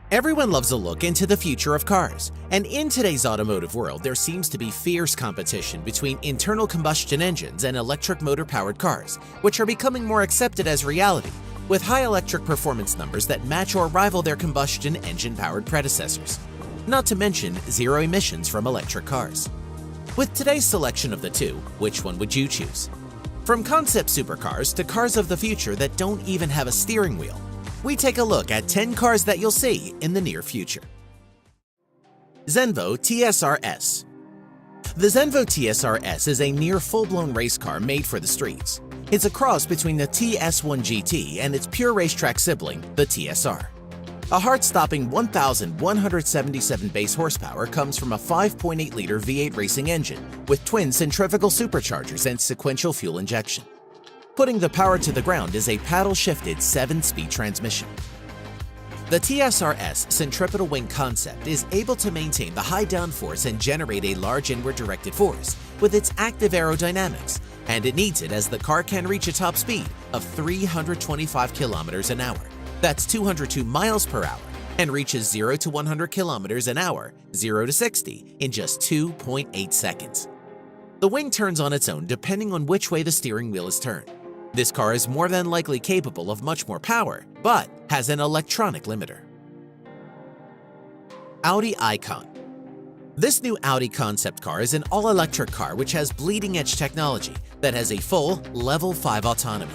Everyone loves a look into the future of cars, and in today's automotive world, there seems to be fierce competition between internal combustion engines and electric motor-powered cars, which are becoming more accepted as reality, with high electric performance numbers that match or rival their combustion engine-powered predecessors. Not to mention zero emissions from electric cars. With today's selection of the two, which one would you choose? From concept supercars to cars of the future that don't even have a steering wheel, we take a look at 10 cars that you'll see in the near future. Zenvo TSR-S. The Zenvo TSR-S is a near full-blown race car made for the streets. It's a cross between the TS1 GT and its pure racetrack sibling, the TSR. A heart-stopping 1,177 base horsepower comes from a 5.8-liter V8 racing engine with twin centrifugal superchargers and sequential fuel injection. Putting the power to the ground is a paddle-shifted 7-speed transmission. The TSR-S centripetal wing concept is able to maintain the high downforce and generate a large inward-directed force with its active aerodynamics, and it needs it as the car can reach a top speed of 325 kilometers an hour. That's 202 miles per hour, and reaches 0 to 100 kilometers an hour, 0 to 60, in just 2.8 seconds. The wing turns on its own depending on which way the steering wheel is turned. This car is more than likely capable of much more power, but has an electronic limiter. Audi Icon. This new Audi concept car is an all-electric car which has bleeding-edge technology that has a full Level 5 autonomy.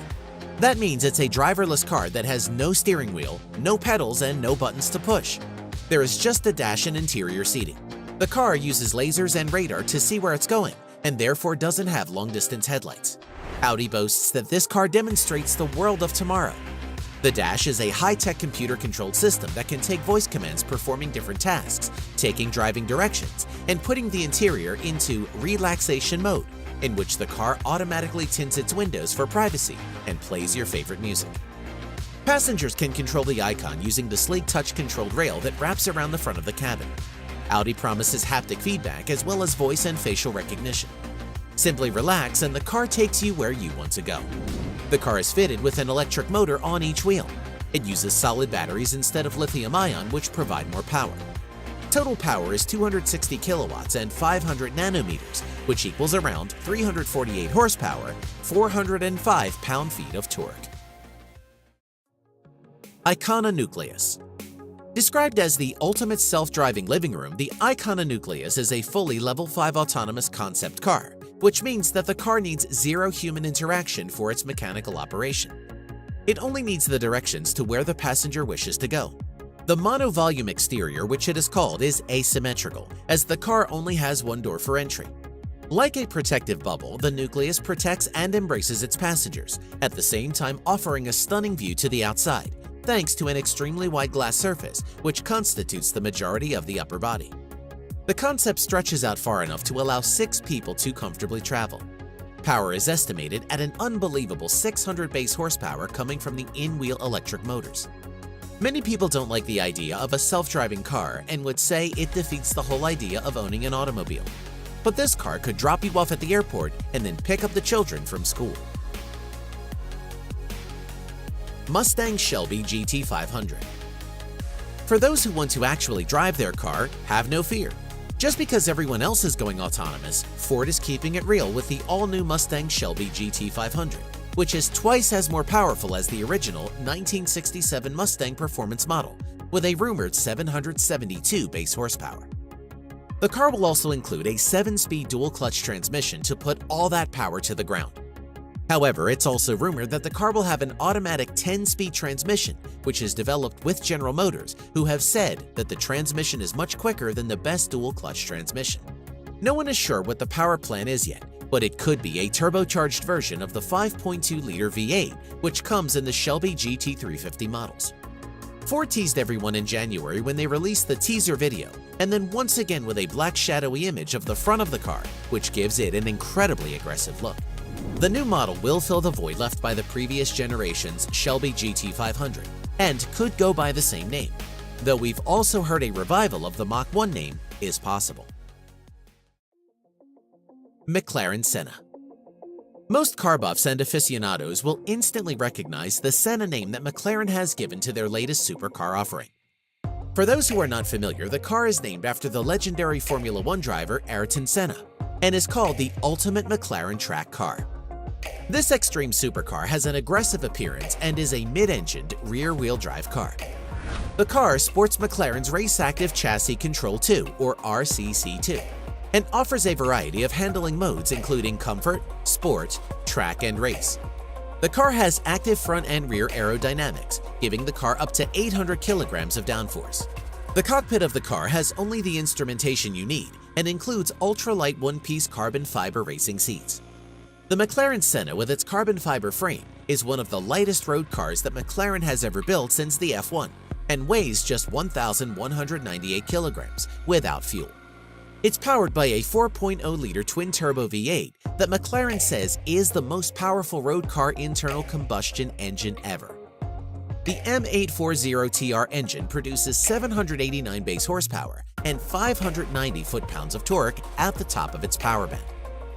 That means it's a driverless car that has no steering wheel, no pedals, and no buttons to push. There is just a dash and interior seating. The car uses lasers and radar to see where it's going, and therefore doesn't have long-distance headlights. Audi boasts that this car demonstrates the world of tomorrow. The dash is a high-tech computer-controlled system that can take voice commands performing different tasks, taking driving directions, and putting the interior into relaxation mode, in which the car automatically tints its windows for privacy and plays your favorite music. Passengers can control the Icon using the sleek touch-controlled rail that wraps around the front of the cabin. Audi promises haptic feedback as well as voice and facial recognition. Simply relax and the car takes you where you want to go. The car is fitted with an electric motor on each wheel. It uses solid batteries instead of lithium-ion, which provide more power. Total power is 260 kilowatts and 500 nanometers, which equals around 348 horsepower, 405 pound-feet of torque. Icona Nucleus. Described as the ultimate self-driving living room, the Icona Nucleus is a fully Level 5 autonomous concept car, which means that the car needs zero human interaction for its mechanical operation. It only needs the directions to where the passenger wishes to go. The monovolume exterior, which it is called, is asymmetrical, as the car only has one door for entry. Like a protective bubble, the Nucleus protects and embraces its passengers, at the same time offering a stunning view to the outside, thanks to an extremely wide glass surface, which constitutes the majority of the upper body. The concept stretches out far enough to allow 6 people to comfortably travel. Power is estimated at an unbelievable 600 base horsepower coming from the in-wheel electric motors. Many people don't like the idea of a self-driving car and would say it defeats the whole idea of owning an automobile. But this car could drop you off at the airport and then pick up the children from school. Mustang Shelby GT500. For those who want to actually drive their car, have no fear. Just because everyone else is going autonomous, Ford is keeping it real with the all-new Mustang Shelby GT500, which is twice as more powerful as the original 1967 Mustang performance model, with a rumored 772 base horsepower. The car will also include a 7-speed dual-clutch transmission to put all that power to the ground. However, it's also rumored that the car will have an automatic 10-speed transmission, which is developed with General Motors, who have said that the transmission is much quicker than the best dual-clutch transmission. No one is sure what the power plan is yet, but it could be a turbocharged version of the 5.2-liter V8, which comes in the Shelby GT350 models. Ford teased everyone in January when they released the teaser video, and then once again with a black shadowy image of the front of the car, which gives it an incredibly aggressive look. The new model will fill the void left by the previous generation's Shelby GT500 and could go by the same name, though we've also heard a revival of the Mach 1 name is possible. McLaren Senna. Most car buffs and aficionados will instantly recognize the Senna name that McLaren has given to their latest supercar offering. For those who are not familiar, the car is named after the legendary Formula One driver Ayrton Senna and is called the ultimate McLaren track car. This extreme supercar has an aggressive appearance and is a mid-engined rear-wheel drive car. The car sports McLaren's Race Active Chassis Control 2, or RCC2, and offers a variety of handling modes including comfort, sport, track, and race. The car has active front and rear aerodynamics, giving the car up to 800 kilograms of downforce. The cockpit of the car has only the instrumentation you need and includes ultra-light one-piece carbon fiber racing seats. The McLaren Senna with its carbon fiber frame is one of the lightest road cars that McLaren has ever built since the F1 and weighs just 1,198 kilograms without fuel. It's powered by a 4.0-liter twin-turbo V8 that McLaren says is the most powerful road car internal combustion engine ever. The M840TR engine produces 789 base horsepower and 590 foot-pounds of torque at the top of its power band.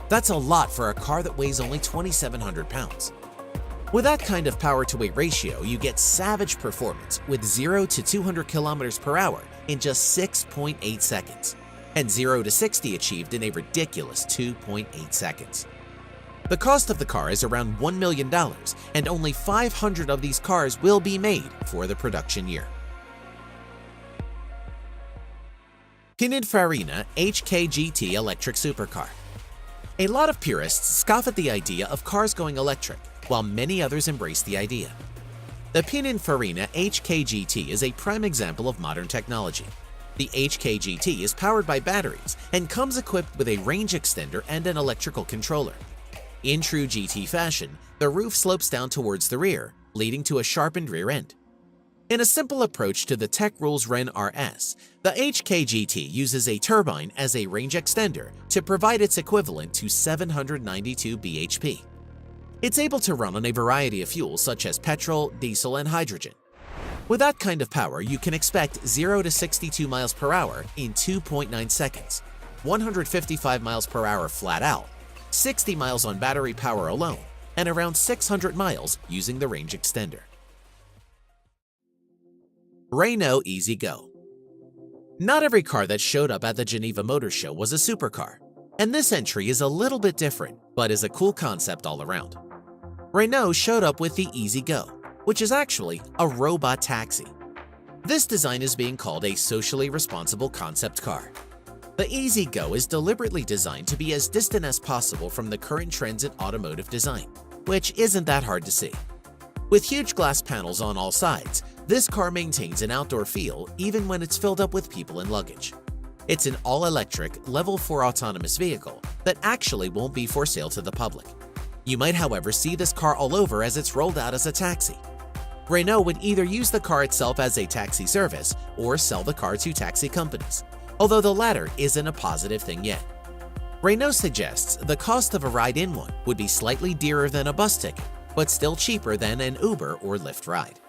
That's a lot for a car that weighs only 2,700 pounds. With that kind of power-to-weight ratio, you get savage performance with 0 to 200 kilometers per hour in just 6.8 seconds, and 0 to 60 achieved in a ridiculous 2.8 seconds. The cost of the car is around $1 million, and only 500 of these cars will be made for the production year. Pininfarina HKGT Electric Supercar. A lot of purists scoff at the idea of cars going electric, while many others embrace the idea. The Pininfarina HKGT is a prime example of modern technology. The HKGT is powered by batteries and comes equipped with a range extender and an electrical controller. In true GT fashion, the roof slopes down towards the rear, leading to a sharpened rear end. In a simple approach to the Tech Rules Ren RS, the HKGT uses a turbine as a range extender to provide its equivalent to 792 bhp. It's able to run on a variety of fuels such as petrol, diesel, and hydrogen. With that kind of power, you can expect 0 to 62 miles per hour in 2.9 seconds, 155 miles per hour flat out, 60 miles on battery power alone, and around 600 miles using the range extender. Renault E-Z-GO. Not every car that showed up at the Geneva Motor Show was a supercar, and this entry is a little bit different, but is a cool concept all around. Renault showed up with the E-Z-GO, which is actually a robot taxi. This design is being called a socially responsible concept car. The E-Z-GO is deliberately designed to be as distant as possible from the current trends in automotive design, which isn't that hard to see. With huge glass panels on all sides, this car maintains an outdoor feel even when it's filled up with people and luggage. It's an all-electric, Level 4 autonomous vehicle that actually won't be for sale to the public. You might, however, see this car all over as it's rolled out as a taxi. Renault would either use the car itself as a taxi service or sell the car to taxi companies, although the latter isn't a positive thing yet. Renault suggests the cost of a ride in one would be slightly dearer than a bus ticket, but still cheaper than an Uber or Lyft ride.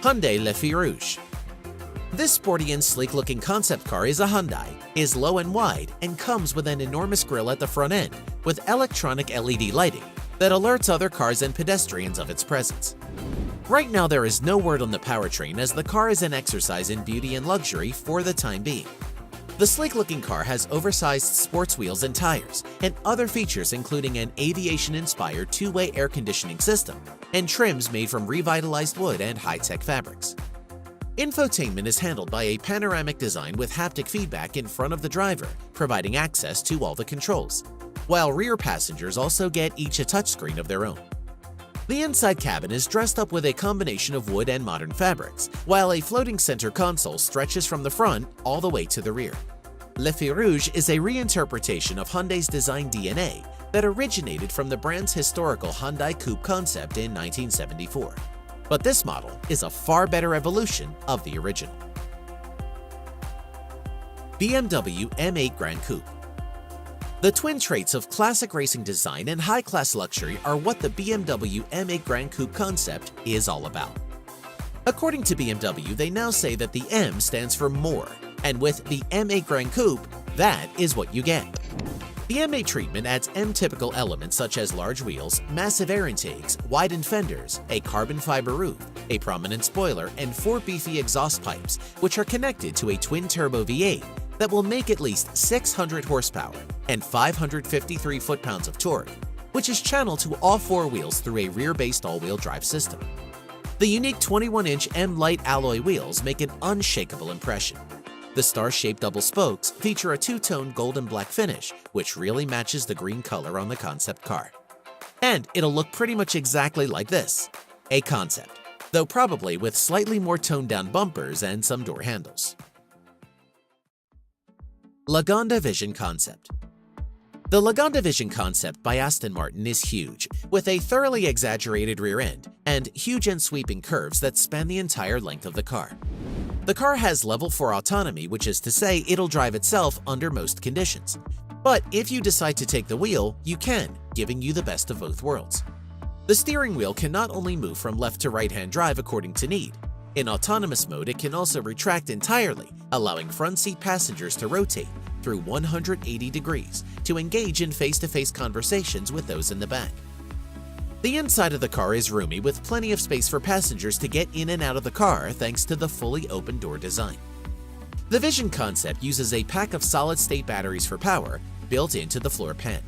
Hyundai Le Feu Rouge. This sporty and sleek-looking concept car is a Hyundai, is low and wide, and comes with an enormous grille at the front end with electronic LED lighting that alerts other cars and pedestrians of its presence. Right now there is no word on the powertrain as the car is an exercise in beauty and luxury for the time being. The sleek-looking car has oversized sports wheels and tires, and other features including an aviation-inspired two-way air conditioning system and trims made from revitalized wood and high-tech fabrics. Infotainment is handled by a panoramic design with haptic feedback in front of the driver, providing access to all the controls, while rear passengers also get each a touchscreen of their own. The inside cabin is dressed up with a combination of wood and modern fabrics, while a floating center console stretches from the front all the way to the rear. Le Feu Rouge is a reinterpretation of Hyundai's design DNA that originated from the brand's historical Hyundai Coupe concept in 1974. But this model is a far better evolution of the original. BMW M8 Gran Coupe. The twin traits of classic racing design and high-class luxury are what the BMW M8 Gran Coupe concept is all about. According to BMW, they now say that the M stands for more, and with the M8 Gran Coupe, that is what you get. The M8 treatment adds M-typical elements such as large wheels, massive air intakes, widened fenders, a carbon fiber roof, a prominent spoiler, and 4 beefy exhaust pipes, which are connected to a twin-turbo V8 that will make at least 600 horsepower and 553 foot-pounds of torque, which is channeled to all 4 wheels through a rear-based all-wheel drive system. The unique 21-inch M-Lite alloy wheels make an unshakable impression. The star-shaped double spokes feature a two-tone golden black finish, which really matches the green color on the concept car. And it'll look pretty much exactly like this, a concept, though probably with slightly more toned-down bumpers and some door handles. Lagonda Vision Concept. The Lagonda Vision concept by Aston Martin is huge, with a thoroughly exaggerated rear end and huge and sweeping curves that span the entire length of the car. The car has level 4 autonomy, which is to say it'll drive itself under most conditions. But if you decide to take the wheel, you can, giving you the best of both worlds. The steering wheel can not only move from left to right-hand drive according to need. In autonomous mode, it can also retract entirely, allowing front seat passengers to rotate through 180 degrees to engage in face-to-face conversations with those in the back. The inside of the car is roomy with plenty of space for passengers to get in and out of the car thanks to the fully open door design. The Vision concept uses a pack of solid-state batteries for power built into the floor pan.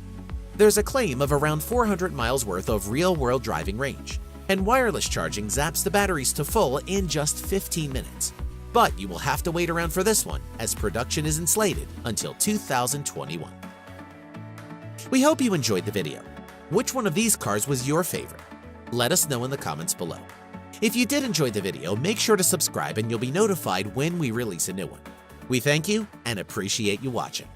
There's a claim of around 400 miles worth of real-world driving range, and wireless charging zaps the batteries to full in just 15 minutes. But you will have to wait around for this one, as production isn't slated until 2021. We hope you enjoyed the video. Which one of these cars was your favorite? Let us know in the comments below. If you did enjoy the video, make sure to subscribe and you'll be notified when we release a new one. We thank you and appreciate you watching.